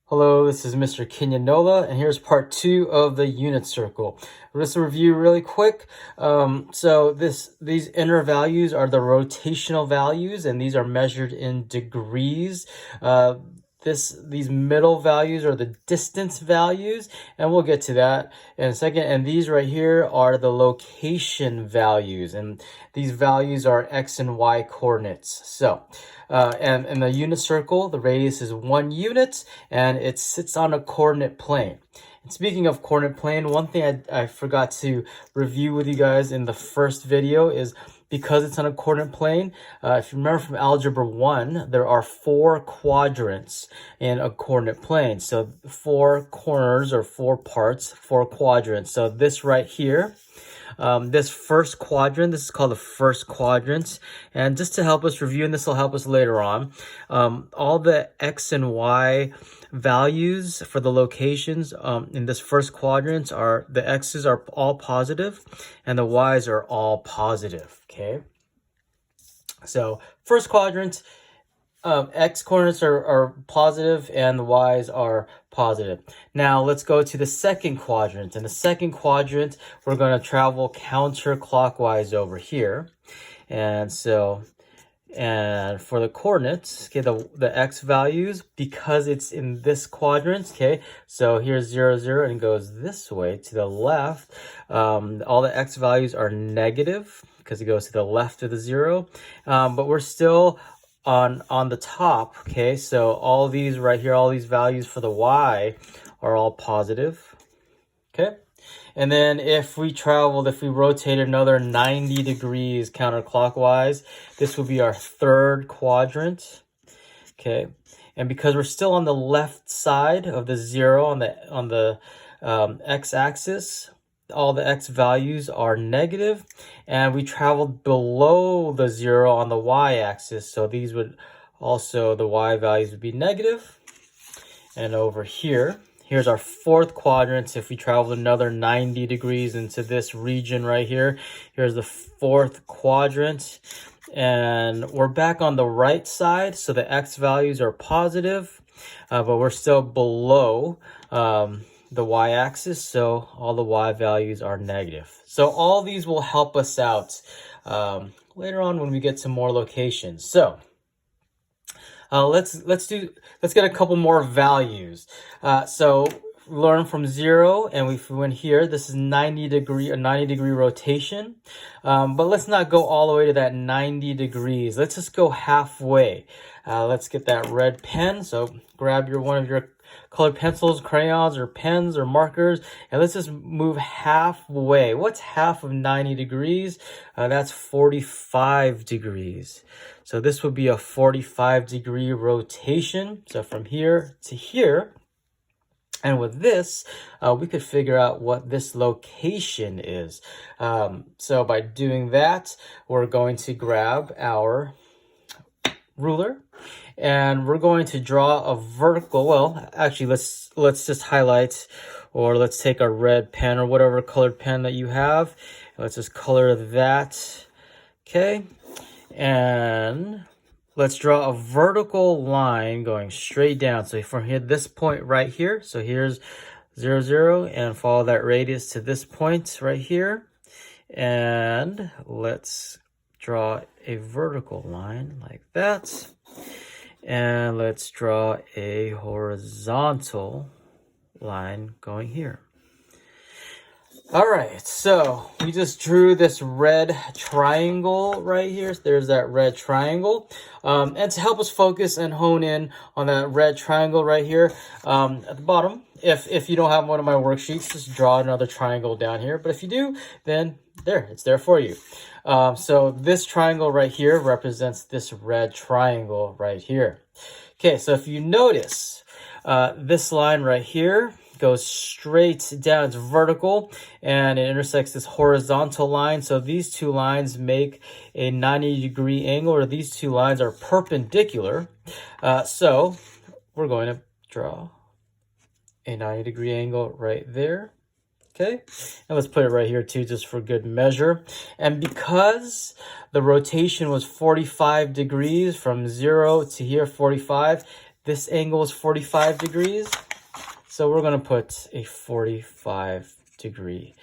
Hello, this is Mr. Kinyanola, and here's part 2 of the unit circle. Just to review really quick. These inner values are the rotational values, and these are measured in degrees. These middle values are the distance values, and we'll get to that in a second. And these right here are the location values, and these values are x and y coordinates. And in the unit circle, the radius is 1 unit, and it sits on a coordinate plane. And speaking of coordinate plane, one thing I forgot to review with you guys in the first video is because it's on a coordinate plane, if you remember from Algebra 1, there are 4 quadrants in a coordinate plane. So 4 corners or 4 parts, 4 quadrants. So this right here, this first quadrant, this is called the first quadrant. And just to help us review, and this will help us later on, all the x and y values for the locations in this first quadrant are, the x's are all positive and the y's are all positive. Okay, so first quadrant, x coordinates are positive and the y's are positive. Now let's go to the second quadrant. In the second quadrant, we're going to travel counterclockwise over here. And for the coordinates, okay, the x values, because it's in this quadrant, okay, so here's 0, 0, and it goes this way to the left. All the x values are negative because it goes to the left of the 0, but we're still on the top, okay, so all these right here, all these values for the y are all positive, okay. And then if we rotated another 90 degrees counterclockwise, this would be our third quadrant, okay. And because we're still on the left side of the 0 on the x-axis, all the x values are negative, and we traveled below the 0 on the y-axis, so these would also, the y values would be negative. And over here, here's our fourth quadrant. If we traveled another 90 degrees into this region right here, here's the fourth quadrant, and we're back on the right side, so the x values are positive, but we're still below the y-axis, so all the y values are negative. So all these will help us out later on when we get to more locations. So let's get a couple more values. So learn from 0, and if we went here, this is a 90 degree rotation. But let's not go all the way to that 90 degrees. Let's just go halfway. Let's get that red pen. So grab one of your colored pencils, crayons, or pens, or markers, and let's just move halfway. What's half of 90 degrees? That's 45 degrees. So this would be a 45-degree rotation. So from here to here. And with this, we could figure out what this location is. So by doing that, we're going to grab our ruler, and we're going to draw a vertical. Well, actually, let's just highlight, or let's take a red pen or whatever colored pen that you have. Let's just color that. Okay, and let's draw a vertical line going straight down. So from here, this point right here. So here's 0, 0, and follow that radius to this point right here. And let's draw a vertical line like that. And let's draw a horizontal line going here. All right, so we just drew this red triangle right here. There's that red triangle. And to help us focus and hone in on that red triangle right here, at the bottom, if you don't have one of my worksheets, just draw another triangle down here. But if you do, then it's there for you. So this triangle right here represents this red triangle right here. Okay, so if you notice, this line right here goes straight down, it's vertical, and it intersects this horizontal line. So these two lines make a 90-degree angle, or these two lines are perpendicular. So we're going to draw a 90-degree angle right there. Okay, and let's put it right here too, just for good measure. And because the rotation was 45 degrees from 0 to here, 45, this angle is 45 degrees. So we're going to put a 45 degree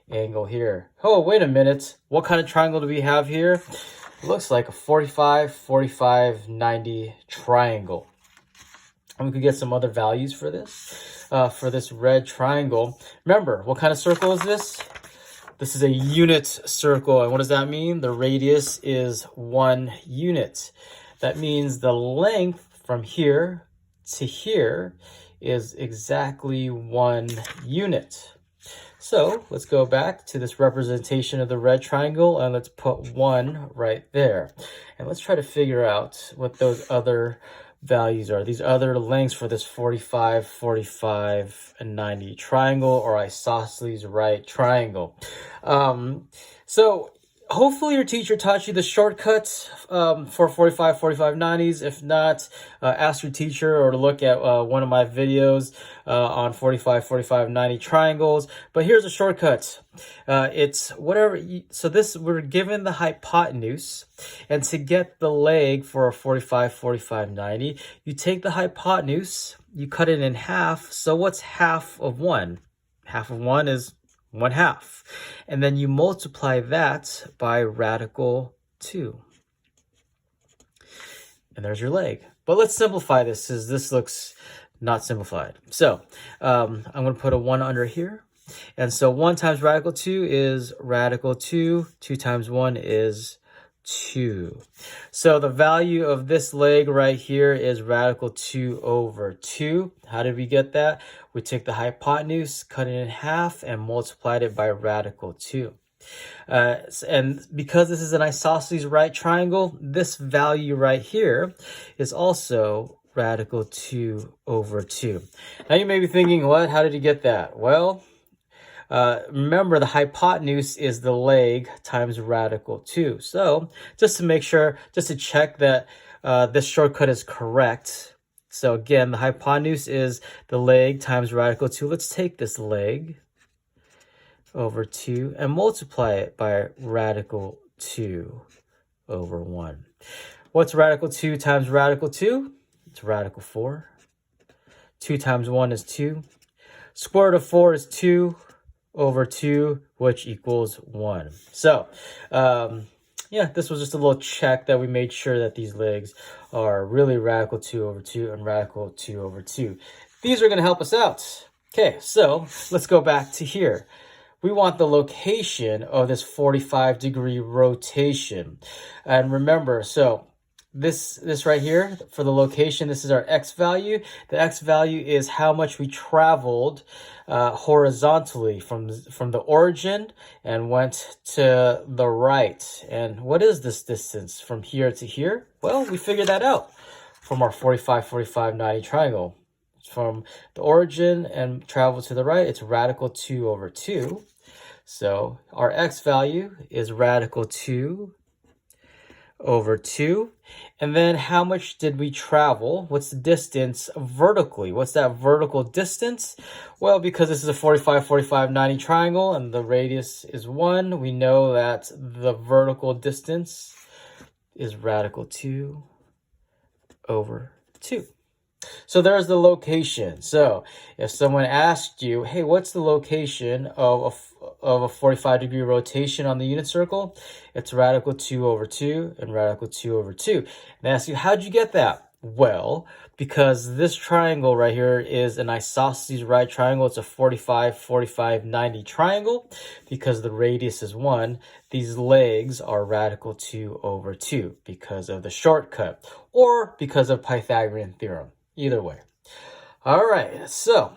angle here. Oh, wait a minute. What kind of triangle do we have here? It looks like a 45, 45, 90 triangle. And we could get some other values for this red triangle. Remember, what kind of circle is this? This is a unit circle. And what does that mean? The radius is 1 unit. That means the length from here to here is exactly 1 unit. So let's go back to this representation of the red triangle and let's put 1 right there. And let's try to figure out what those other values are. These other lengths for this 45, 45, and 90 triangle, or isosceles right triangle. So hopefully your teacher taught you the shortcuts for 45, 45, 90s. If not, ask your teacher or look at one of my videos on 45, 45, 90 triangles. But here's a shortcut. It's whatever. So this, we're given the hypotenuse. And to get the leg for a 45, 45, 90, you take the hypotenuse, you cut it in half. So what's half of 1? Half of 1 is 1/2. And then you multiply that by radical 2. And there's your leg. But let's simplify this, because this looks not simplified. So I'm going to put a 1 under here. And so 1 times radical 2 is radical 2. 2 times 1 is 2. So the value of this leg right here is radical 2 over 2. How did we get that? We took the hypotenuse, cut it in half, and multiplied it by radical 2. And because this is an isosceles right triangle, this value right here is also radical 2 over 2. Now you may be thinking, what? How did you get that? Well, remember the hypotenuse is the leg times radical 2. So just to make sure, just to check that this shortcut is correct. So again, the hypotenuse is the leg times radical 2. Let's take this leg over 2 and multiply it by radical 2 over 1. What's radical 2 times radical 2? It's radical 4. 2 times 1 is 2. Square root of 4 is 2 over 2, which equals 1. So, yeah, this was just a little check that we made sure that these legs are really radical 2 over 2 and radical 2 over 2. These are going to help us out. Okay, so let's go back to here. We want the location of this 45 degree rotation. And remember, so this right here, for the location, this is our x value. The x value is how much we traveled horizontally from the origin and went to the right. And what is this distance from here to here? Well, we figured that out from our 45, 45, 90 triangle. From the origin and travel to the right, it's radical 2 over 2. So our x value is radical 2 over 2. And then how much did we travel? What's the distance vertically? What's that vertical distance? Well, because this is a 45, 45, 90 triangle and the radius is 1, we know that the vertical distance is radical 2 over 2. So there's the location. So if someone asked you, hey, what's the location of a 45 degree rotation on the unit circle? It's radical 2 over 2 and radical 2 over 2. And they ask you, how'd you get that? Well, because this triangle right here is an isosceles right triangle. It's a 45, 45, 90 triangle. Because the radius is 1, these legs are radical 2 over 2 because of the shortcut or because of Pythagorean theorem. Either way. All right, so,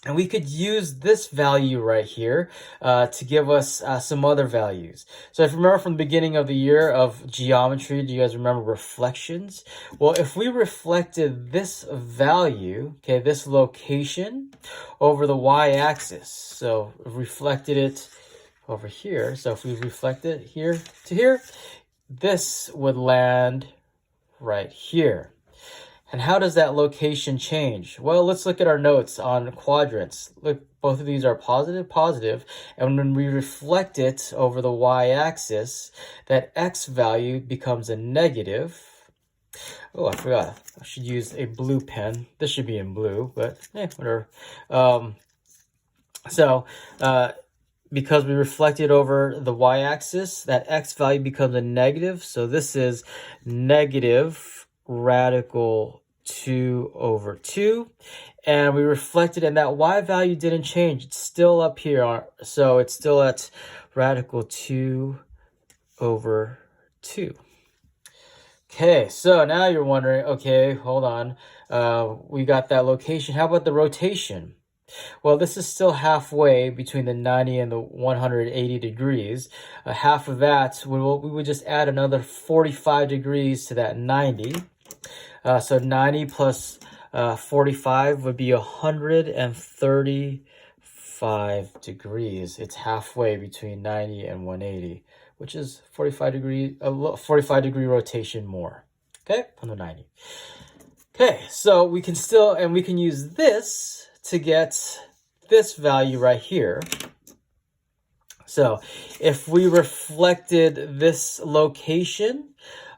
and we could use this value right here to give us some other values. So if you remember from the beginning of the year of geometry, do you guys remember reflections? Well, if we reflected this value, okay, this location over the y-axis, so reflected it over here. So if we reflect it here to here, this would land right here. And how does that location change? Well, let's look at our notes on quadrants. Look, both of these are positive, positive. And when we reflect it over the y-axis, that x value becomes a negative. Oh, I forgot. I should use a blue pen. This should be in blue, but whatever. Um, so, because we reflected over the y-axis, that x value becomes a negative. So this is negative radical 2 over 2. And we reflected, and that y value didn't change. It's still up here. So it's still at radical 2 over 2. Okay, so now you're wondering, okay, hold on. We got that location. How about the rotation? Well, this is still halfway between the 90 and the 180 degrees. Half of that, we would just add another 45 degrees to that 90. So 90 plus 45 would be 135 degrees. It's halfway between 90 and 180, which is 45 degree rotation more. Okay, on the 90. Okay, so we can use this to get this value right here. So if we reflected this location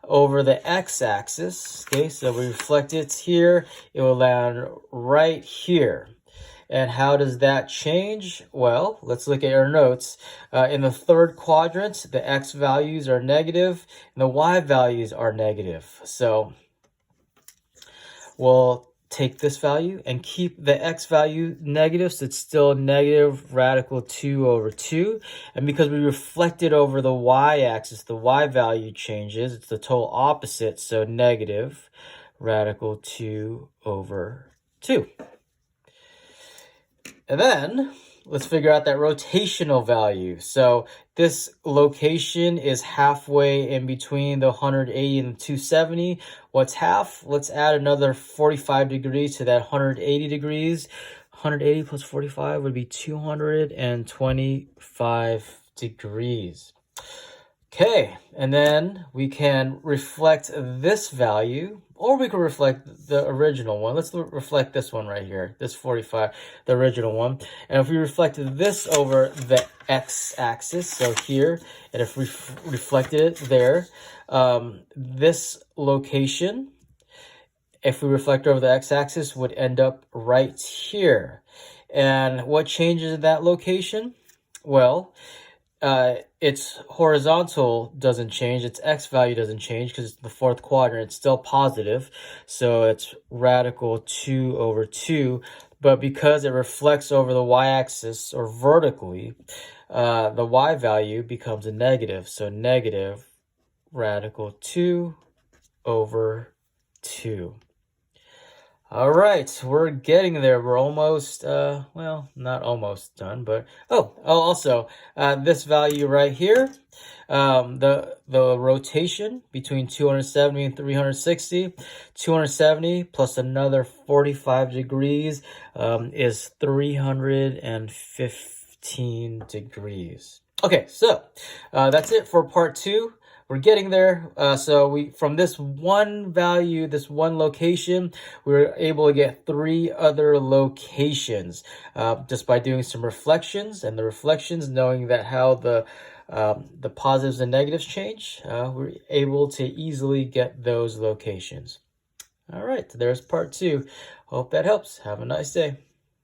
over the x-axis, okay, so we reflect it here, it will land right here. And how does that change? Well, let's look at our notes. In the third quadrant, the x values are negative and the y values are negative. So we'll take this value and keep the x value negative, so it's still negative radical 2 over 2. And because we reflected over the y-axis, the y value changes. It's the total opposite, so negative radical 2 over 2. And then let's figure out that rotational value. So this location is halfway in between the 180 and the 270. What's half? Let's add another 45 degrees to that 180 degrees. 180 plus 45 would be 225 degrees. Okay, and then we can reflect this value, or we can reflect the original one. Let's reflect this one right here, this 45, the original one. And if we reflected this over the x-axis, so here, and if we reflected it there, this location, if we reflect over the x-axis, would end up right here. And what changes in that location? Well, its horizontal doesn't change, its x value doesn't change because it's the fourth quadrant, it's still positive, so it's radical 2 over 2, but because it reflects over the y-axis or vertically, the y value becomes a negative, so negative radical 2 over 2. All right, we're getting there. We're almost, well, not almost done, but, also, this value right here, the rotation between 270 and 360, 270 plus another 45 degrees is 315 degrees. Okay, so that's it for part 2. We're getting there. So from this one value, this one location, we were able to get 3 other locations just by doing some reflections, and the reflections, knowing that how the positives and negatives change, we're able to easily get those locations. All right, there's part 2. Hope that helps. Have a nice day.